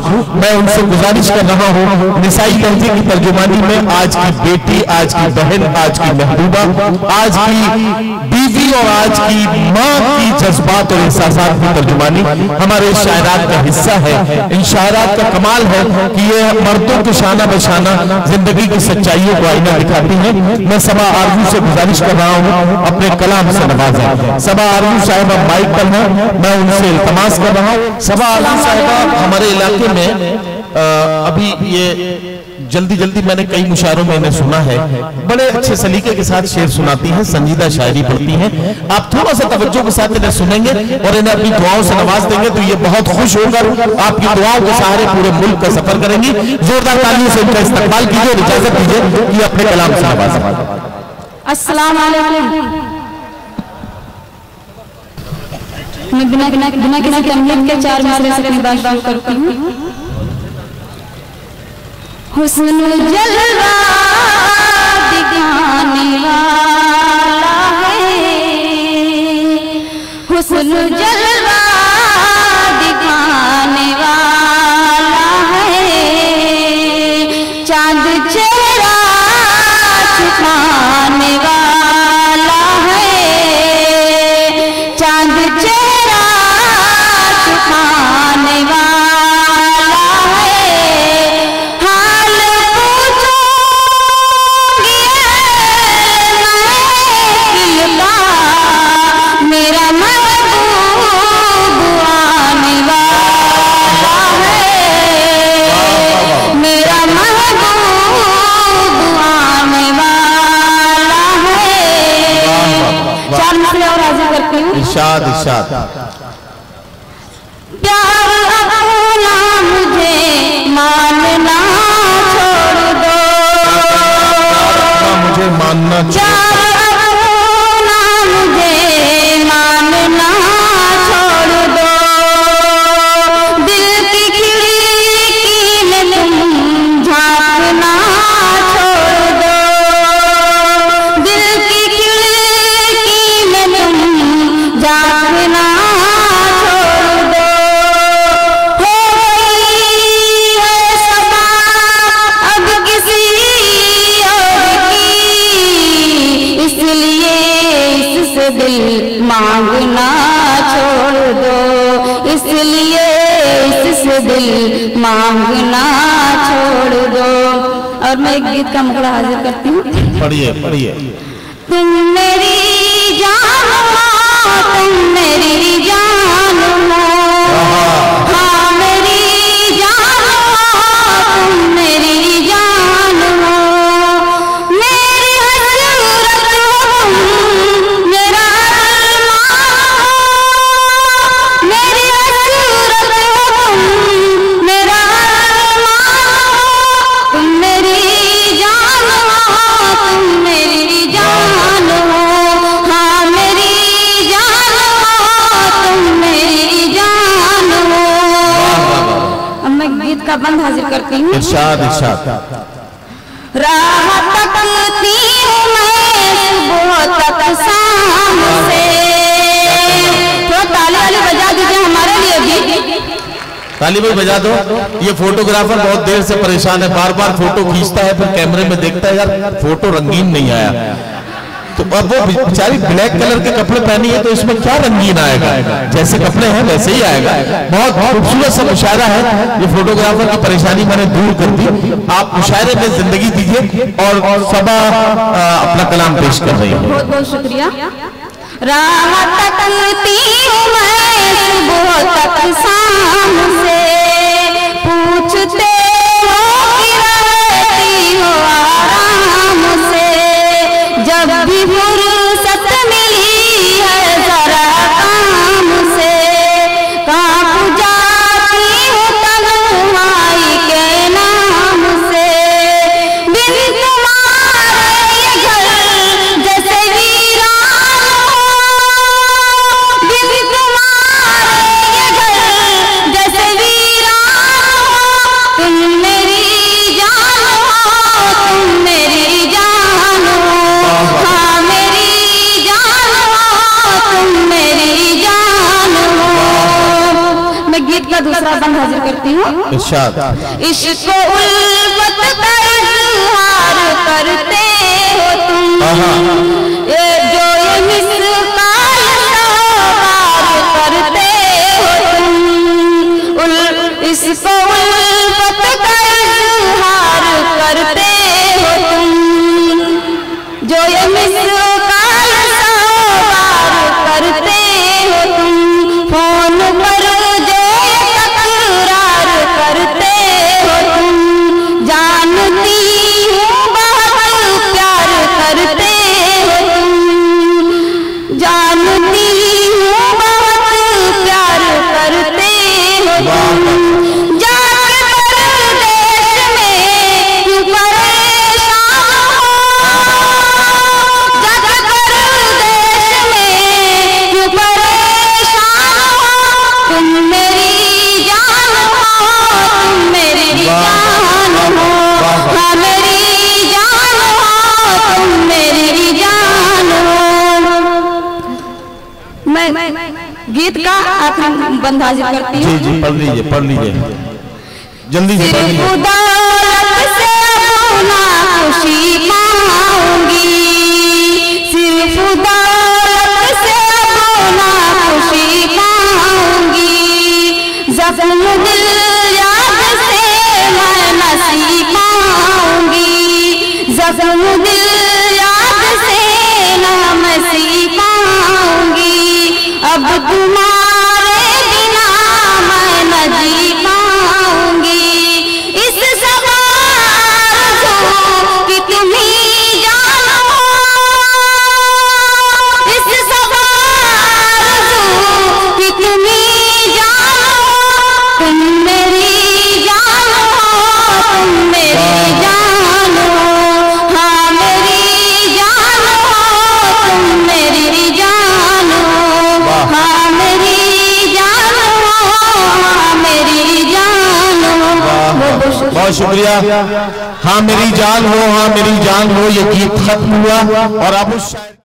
मैं उनसे गुजारिश कर रहा हूँ निसाई तहजीब की तर्जुमानी में आज की बेटी, आज की बहन, आज की महबूबा, आज की बीवी और आज की माँ की जज्बात और एहसासात की तर्जुमानी हमारे शायरात का हिस्सा है। इन शायरात का कमाल है कि ये मर्दों के शाना बशाना जिंदगी की सच्चाइयों को आईना दिखाती है। मैं सबा आरजू से गुजारिश कर रहा हूँ अपने कलाम से नवाजें। सबा आरजू साहिबा माइक पर है, मैं उनसे इल्तमास कर रहा हूँ। सबा आरजू साहिबा हमारे इलाके में अभी ये जल्दी मैंने कई मुशायरों में इन्हें सुना है, बड़े अच्छे सलीके के साथ शेर सुनाती हैं, संजीदा शायरी पढ़ती हैं। आप थोड़ा सा तवज्जो के साथ इन्हें सुनेंगे और इन्हें अपनी दुआओं से नवाज देंगे तो ये बहुत खुश होकर आपकी दुआओं के सहारे पूरे मुल्क का सफर करेंगी। जोरदार तालियों से इनका इस्तकबाल कीजिए और इजाजत दीजिए कि अपने कलाम से नवाजें। अस्सलाम वालेकुम। मैं बिना किसी तमहीद के चार मिसरे से अपनी बात शुरू करती हूँ। हुस्न जलवा दिखाने वाला है, हुस्न जलवा दिखाने वाला है, चांद चेहरा छुपाने वाला है, चांद चेहरा छुपाने वाला इरशाद इरशाद। प्यार अपना मुझे मानना छोड़ दो, मुझे मानना प्यार अपना मुझे मानना छोड़ दो, दिल की खिड़की में तुम झांकना छोड़ दो, दिल की खिड़की में तुम झांकना छोड़ दो, हो गई है सबा अब किसी और की, इसलिए इससे दिल मांगना छोड़ दो, इसलिए इससे दिल मांगना छोड़ दो। और मैं एक गीत का मुखड़ा हाजिर करती हूँ। पढ़िए पढ़िए। तुम मेरी जान हो, तुम मेरी जान हो, हाँ मेरी जान हो, तुम मेरी जान हो, मेरी हसरत हो तुम, मेरा अरमान हो, मेरी हसरत हो तुम, मेरा अरमान हो, तुम मेरी जान हो, तुम मेरी जान हो, हाँ मेरी जान हो, तुम मेरी जान हो। अब मैं गीत का बंद हाजिर करती हूँ। इरशाद इरशाद। राह तकती हूँ मैं सुबह तक शाम से, तो ताली वाली बजा दीजिए हमारे लिए भी। ताली भाई बजा दो। ये फोटोग्राफर बहुत देर से परेशान है, बार बार फोटो खींचता है, फिर कैमरे में देखता है यार फोटो रंगीन नहीं आया, तो अब वो बेचारी ब्लैक कलर के कपड़े पहनी है तो इसमें क्या रंगीन आएगा, जैसे कपड़े हैं वैसे ही आएगा। बहुत खूबसूरत सा मुशायरा है, ये फोटोग्राफर की परेशानी मैंने दूर कर दी। आप मुशायरे में जिंदगी दीजिए और सबा अपना कलाम पेश कर रही है। बहुत बहुत शुक्रिया। राह तकती हूँ मैं सुबह तक शाम से, पूछते हो कि रहती हो आराम से, जब भी फुर्सत मिली है जरा काम से, कांप जाती हूँ तन्हाई के नाम से, बिन तुम्हारे ये घर जैसे वीरान हो, बिन तुम्हारे ये घर जैसे वीरान हो, तुम मेरी जान हो, तुम का दूसरा बंद हाजिर करती हूँ। इरशाद। इश्क उल्फत का इज़हार करते हो तुम, ये जो ये मिसकाल करते हो तुम, इश्क उल्फत का इज़हार करते हो तुम, जो ये मिसकाल करते हो तुम, फोन पर जो तकरार करते हो तुम, जानती हूँ बहुत प्यार करते हो तुम, जानती हूँ बहुत प्यार करते हो तुम, जाके परदेश में क्यों परेशान हो, जाके परदेश में क्यों परेशान हो, तुम मेरी जान हो, तुम मेरी जान हो, हाँ मेरी जान हो, तुम मेरी जान हो। मैं गीत का आखिरी बंद हाजिर करती हूँ। जी जी पढ़ लीजिए जल्दी से पढ़ लीजिए। दौलत से अपना खुशी पाऊंगी, सिर्फ दौलत से अपना खुशी पाऊंगी, जख्म दिल याद से मैं नसी पाऊंगी, जख्म दिल याद से ना मसी पाऊंगी, अब तुम्हारे बिना मैं न जी पाऊंगी, इस सवार कि तुम ही जानो, इस सवार कि तुम ही जानो, तुम मेरी जान हो, तुम मेरी जान हो, हाँ मेरी जान हो, तुम मेरी जान हो, हाँ मेरी जान हो, हाँ मेरी जान हो। बहुत शुक्रिया। हाँ मेरी जान हो, हाँ मेरी जान हो, ये गीत खत्म हुआ और अब उस